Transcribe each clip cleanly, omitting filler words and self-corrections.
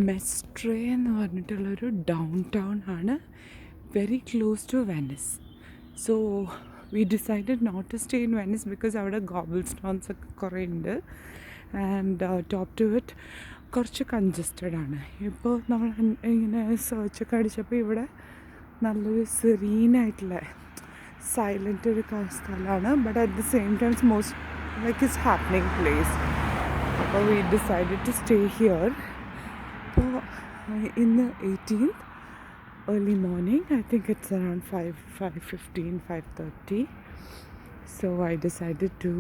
മെസ്ട്രേ എന്ന് പറഞ്ഞിട്ടുള്ളൊരു down town ആണ്, very close to Venice. So we decided not to stay in Venice because അവിടെ cobble stones ഒക്കെ കുറേ ഉണ്ട്. ആൻഡ് ടോപ്പ് ടു ഇറ്റ് കുറച്ച് കൺജസ്റ്റഡ് ആണ്. ഇപ്പോൾ നമ്മൾ ഇങ്ങനെ സെർച്ചൊക്കെ അടിച്ചപ്പോൾ ഇവിടെ നല്ലൊരു സെറീനായിട്ടുള്ള സൈലൻ്റ് ഒരു സ്ഥലമാണ്. But at the same times most like it's happening place. അപ്പോൾ we decided to stay here. അപ്പോൾ ഇന്ന് 18th early morning, I think it's around 5:15, 5:30. So I decided to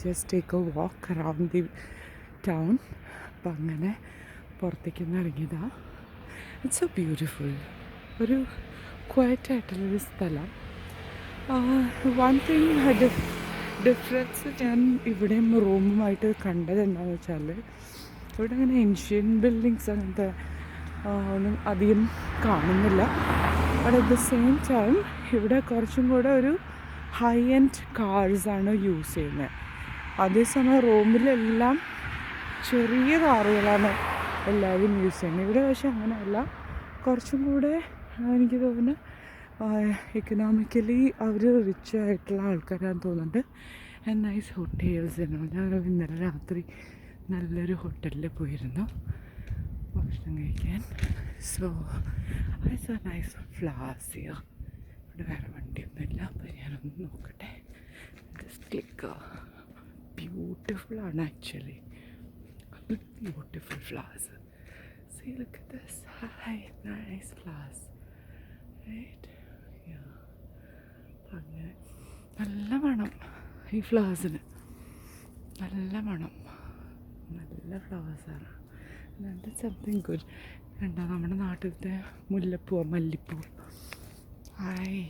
just take a walk around the town. അപ്പം അങ്ങനെ പുറത്തേക്ക് ഇറങ്ങിയതാണ്. It's so beautiful, ഒരു ക്വയറ്റായിട്ടുള്ളൊരു സ്ഥലം. One thing difference ഞാൻ ഇവിടെയും റൂമുമായിട്ട് കണ്ടത് എന്താണെന്ന് വെച്ചാൽ, ഇവിടെ അങ്ങനെ ഏൻഷ്യൻ ബിൽഡിങ്സ് അങ്ങനത്തെ ഒന്നും അധികം കാണുന്നില്ല. But at the same time ഇവിടെ കുറച്ചും കൂടെ ഒരു ഹൈ എൻഡ് കാർസാണ് യൂസ് ചെയ്യുന്നത്. അതേസമയം റോമിലെല്ലാം ചെറിയ കാറുകളാണ് എല്ലാവരും യൂസ് ചെയ്യുന്നത്. ഇവിടെ പക്ഷേ അങ്ങനെയല്ല, കുറച്ചും കൂടെ എനിക്ക് തോന്നുന്നു എക്കണോമിക്കലി അവർ റിച്ച് ആയിട്ടുള്ള ആൾക്കാരാണെന്ന് തോന്നുന്നുണ്ട്. ആൻഡ് നൈസ് ഹോട്ടൽസിനോ. ഞങ്ങൾ ഇന്നലെ രാത്രി നല്ലൊരു ഹോട്ടലിൽ പോയിരുന്നു ഭക്ഷണം കഴിക്കാൻ. So I saw nice flowers here. ഇവിടെ വേറെ വണ്ടിയൊന്നുമില്ല. അപ്പോൾ ഞാനൊന്ന് നോക്കട്ടെ. Just click. ബ്യൂട്ടിഫുള്ളാണ് actually, beautiful flowers. See, look at this. Hi, nice flowers. Right? Yeah. അങ്ങനെ നല്ല മണം ഈ ഫ്ലവേഴ്സിന്, നല്ല മണം, നല്ല ഫ്ലവേഴ്സാണ്. നല്ല സംതിങ് ഗുഡ്. കണ്ടോ നമ്മുടെ നാട്ടിലത്തെ മുല്ലപ്പൂ, മല്ലിപ്പൂ. ഹായ്.